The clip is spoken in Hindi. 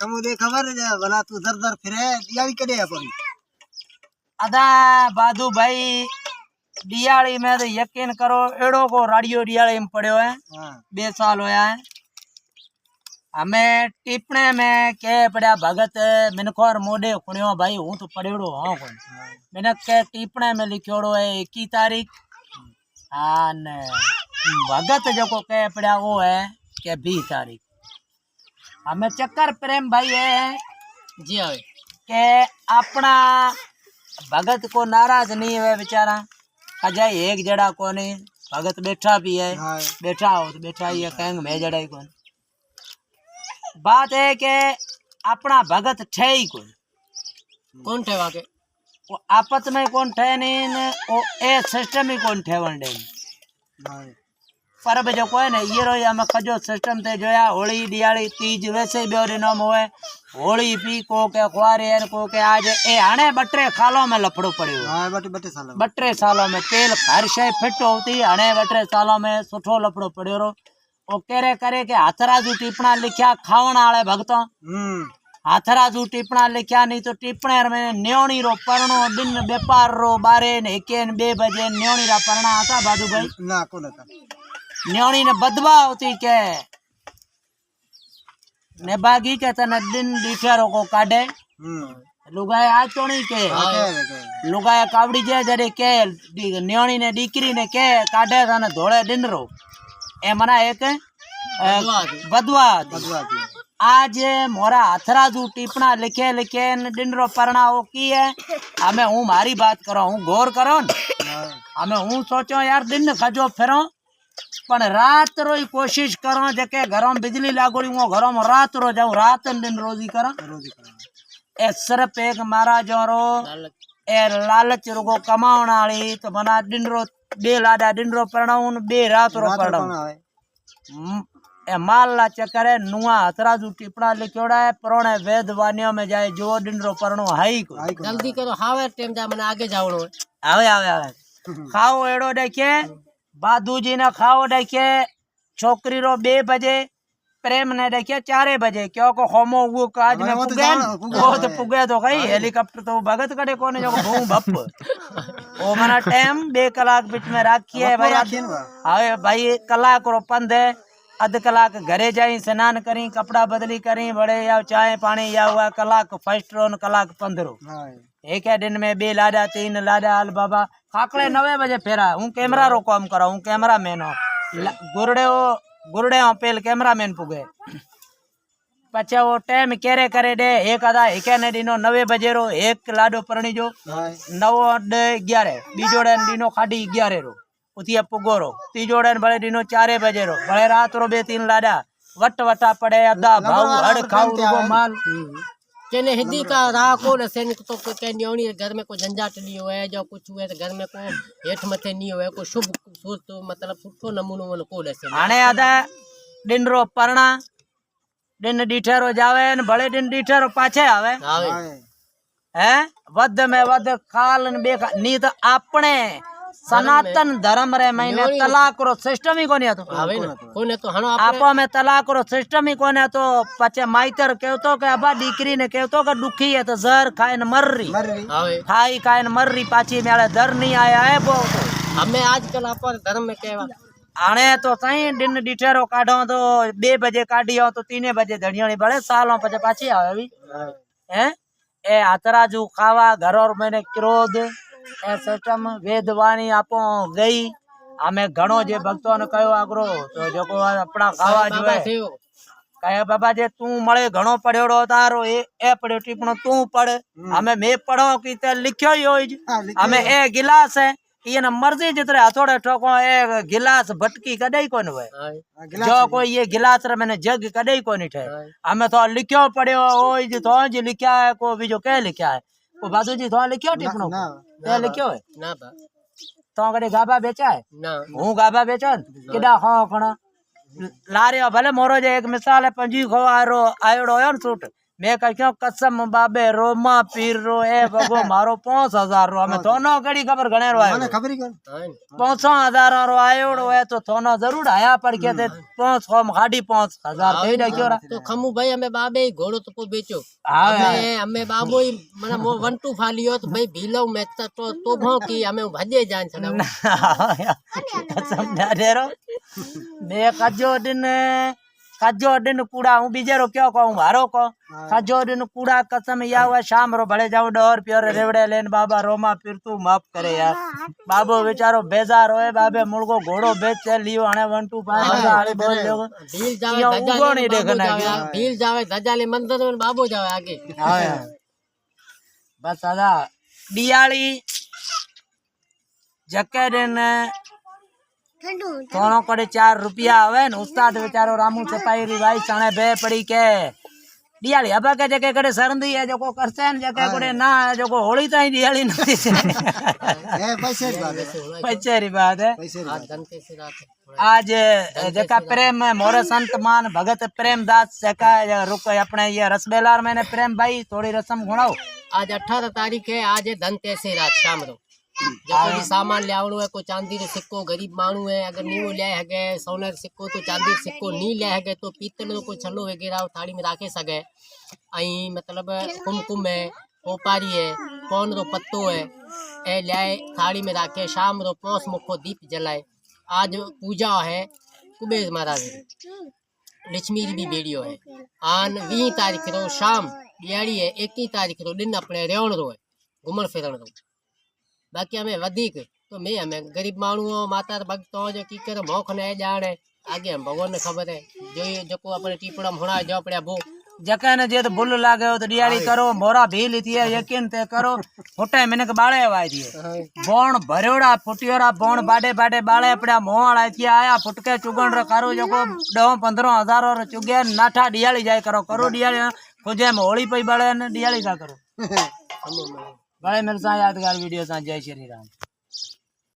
कमु दे खबर है भला तू दर दर फिरे दियाली कदे है पड़ी अदा बादू भाई दियाली में तो यकीन करो एड़ो को राडियो दियाली में पड़ो है। हां 2 साल होया है हमें टिप्पणे में के पड़ा भगत मिनखोर मोडे खुणियो भाई हूं तो पड़ेड़ो हां कोन मिनक के टिप्पणे में लिखोड़ो है 21 तारीख हाँ ने भगत जो के पड़ा वो है के 20 तारीख हमें चक्कर प्रेम भाई है जी हाँ के अपना भगत को नाराज नहीं है बेचारा अजय एक जड़ा को नहीं भगत बैठा भी है बैठा हो तो बैठा ही है कहेंगे मैं जड़ा ही कौन बात है कि अपना भगत ठे ही कौन ठेवा के वो आपस में कौन ठे नहीं वो ए सिस्टम ही कौन ठेवन दे परब जो कोई ने ये रो हम खजो सिस्टम ते जोया होली दियाली तीज वैसे बे दिनों में होए होली पी को के खुआरे को के आज ए हाणे 2-3 सालों में लफड़ो पड़ियो हां 2-3 सालों में तेल हर शय फिट होती हाणे 2-3 सालों में सुठो लफड़ो पड़ियो रो ओ केरे करे के हाथराजू टिप्पणा लिखया खावण वाले भगतों हाथराजू टिप्पणा लिखया नहीं तो टिप्पणे में न्योणी रो परणो दिन व्यापार रो 12 ने 1 ने 2 बजे न्योणी रा परणा था बादू भाई ना कोन था न्योणी ने बदवा होती के ने बागी के तने दिन दीठेरो को काढे लुगाए आ चोणी के लुगाए कावड़ी जे जरे के न्योणी ने दीकरी ने के काढे तने धोळे दिन रो ए मना एक बदवा आज मोरा हथराजू टिप्पणा लिखे लिखे दिन रो परना वो की है हमें हूँ मारी बात करो हूँ गौर करो हमें हूँ सोचो यार दिन खजो फिरो पण रात रो ही कोशिश करो जके घरों में बिजली लागोड़ी वो घरों में रात रो जाऊं रात दिन रोजी करो ए सिर्फ एक मारा जो रो ए लालच रोगो कमावण वाली तो मना दिन रो 2 लाडा दिन रो परणाऊ 2 रात रो परणाऊ ए माल ला चक्कर नुआ हथराजू टिप्पणा लिखोड़ा है पुराने वेद वानियों में जाए जो दिन रो परनो हाई को जल्दी करो हावे टाइम जा मने आगे जावणो आवे आवे आवे खाओ एड़ो देखे बादू जी ने खाओ देखे छोकरी रो 2 बजे प्रेम ने देखे 4 बजे क्यों को होमो वो काज में पुगे वो तो पुगे तो गई हेलीकॉप्टर तो भगत कड़े कोने जो भूं भप ओ मना टाइम 2 कलाक बीच में राखी है भाई हावे भाई कलाक रो पंध है अध कलाक घरे जाई स्नान करी कपड़ा बदली करी बड़े या चाय पानी या हुआ कलाक फर्स्ट रो कलाक 15 एक दिन में 2 लाडा 3 लाडा अल बाबा खाकड़े 9 बजे फेरा हूँ कैमरा रो काम करा हूँ कैमरा मैन हो गुरडे हो पेल कैमरा मैन पुगे पचे वो टाइम केरे करे दे एक आधा एक ने दिनो 9 बजे रो एक लाडो परणी जो 9 11 बीजोड़े दिनो खाड़ी 11 रो उतिया पुगोरो तीजोड़े भले दिनो 4 बजे रो भले रात रो 2-3 लाडा वट वटा पड़े अदा भाऊ हड़ खाऊ रो माल केने हिंदी का राह को सैनिक तो के न्योणी घर में कोई झंझाट नहीं हुए जो कुछ हुए तो घर में को हेठ मथे नहीं हुए को शुभ सूरत मतलब सुठो नमूनो मन को दसे हाणे आदा दिन रो परना दिन डीठेरो जावे ने भले दिन डीठेरो पाछे आवे हैं वध में वध खाल ने बे नी तो आपने सनातन धर्म रे महीने तलाक रो सिस्टम ही कोनी तो कोने तो हनो आपो में तलाक रो सिस्टम ही कोने तो पचे माइतर कहतो के अबा दीकरी ने कहतो के दुखी है तो जहर खाए न मर्री खाई खाए न मर्री पाछी मेले दर नहीं आया है वो हमें आजकल आपन धर्म में कहवा आने तो सही दिन डीठेरो काढो तो 2 बजे काढियो तो 3 बजे धणियोनी बड़े सालों पचे पाछी आवे अभी हैं ए हाथराजू खावा घर और मैंने क्रोध ए सिस्टम वेदवाणी आपो गई हमें घणो जे भक्तों ने कहो आगरो तो जो अपना खावा जो है कहे बाबा जे तू मळे घणो पढ़ेड़ो तारो ए पढ़्यो टिप्पणो तू पढ़ हमें मैं पढ़ो की ते लिखयो ही होई हमें ए गिलास है ये न मर्जी जितरे हथोड़े ठोको ए गिलास भटकी कदई कोन हुए जो कोई ये गिलास रे मैंने जग कदई कोनी ठे हमें तो लिखयो पढ़्यो ओई जी तो जी लिखया है को भी जो के लिखया है को बाजू जी तो लिखयो टिप्पणो ते लिखयो है ना बा तो कदे गाबा बेचा है ना हूं गाबा बेचन केडा खो खणा लारियो भले मोरो जे एक मिसाल है 5 खो आरो आयोड़ो हो न सूट मैं कह क्यों कसम बाबे रोमा पीर रो ए बगो मारो 5000 रो हमें थोनो कड़ी खबर गणे रो आयो મને ખબર ઈ કોણ 5000 रो आयो है तो थोनो जरूर आया पड़ के ते 5,50,000 दे दे क्यों तो खमू भाई हमें बाबे ही घोड़ो तो को बेचो हाँ हमें बाबो ही मने मो 1-2 फालियो तो भाई भीलो में तो भौ की हमें भजे जान छड़ा कसम ना दे रो मैं काजो दिन कूड़ा हूँ बीजेरो क्यों कहूँ मारो को काजो दिन कूड़ा कसम या हुआ शाम रो भले जाओ डोर प्योर रेवड़े लेन बाबा रोमा फिर तू माफ करे यार बाबो बेचारो बेजार होए बाबे मुर्गो घोड़ो बेच लियो हने 1-2-5 आले बोल लोग भील जावे धजा ले देखना भील जावे धजा ले मंदिर में बाबो जावे आगे हाँ यार बस आजा दियाली जके दिन थोड़ो कड़े 4 रुपया आवे न उस्ताद बेचारो रामू चपाई री भाई सणे बे पड़ी के दियाली हबा के जके कड़े सरंदी है जो करसे न जके कड़े ना है जो होली ताई दियाली नहीं એ પૈસે જ બાબે पैसे री बात है પૈસે જ आज धनते से रात आज जका प्रेम मोरे संत मान भगत प्रेम दास जका रुक अपने ये रसबेलार मैंने प्रेम भाई थोड़ी रस्म घुणाओ आज 18 तारीख है आज है धनते से रात शाम रो जो कोई सामान ले आवणो है कोई चांदी रो सिक्को गरीब मानू है अगर नीवो ले हगे सोने रो सिक्को तो चांदी रो सिक्को नी ले हगे तो पीतल रो कोई छल्लो वगैरह थाली में राखे सके आई मतलब कुमकुम है ओपारी है पौन रो पत्तो है ए लाए थाली में राखे शाम रो 5 मुखो दीप जलाए आज पूजा है कुबेर महाराज लक्ष्मी री भी बेड़ियो है आन 20 तारीख रो शाम दियाड़ी है 21 तारीख रो दिन अपने रेवण रो है घुमण फिरण रो बाकी हमें वधिक तो मैं हमें गरीब मानू माता भक्तों जो की कर मोख ने जाने आगे हम भगवान ने खबर है जो ये जो को अपने टीपड़ा होना जो अपने बो जके ने जे तो भूल लागे हो तो दियाली करो मोरा भील थी यकीन ते करो फुटे मिनक बाळे आवाय थी बोण भरोड़ा फुटियोरा बोण बाडे बाडे बाळे अपना मोहाड़ा थी आया फुटके चुगण रो करो जो को 10-15 रो चुगे नाठा दियाली जाय करो दियाली खोजे में होली पई बाळे ने दियाली का करो बाळे मेरे सा यादगार वीडियो सा जय श्री राम।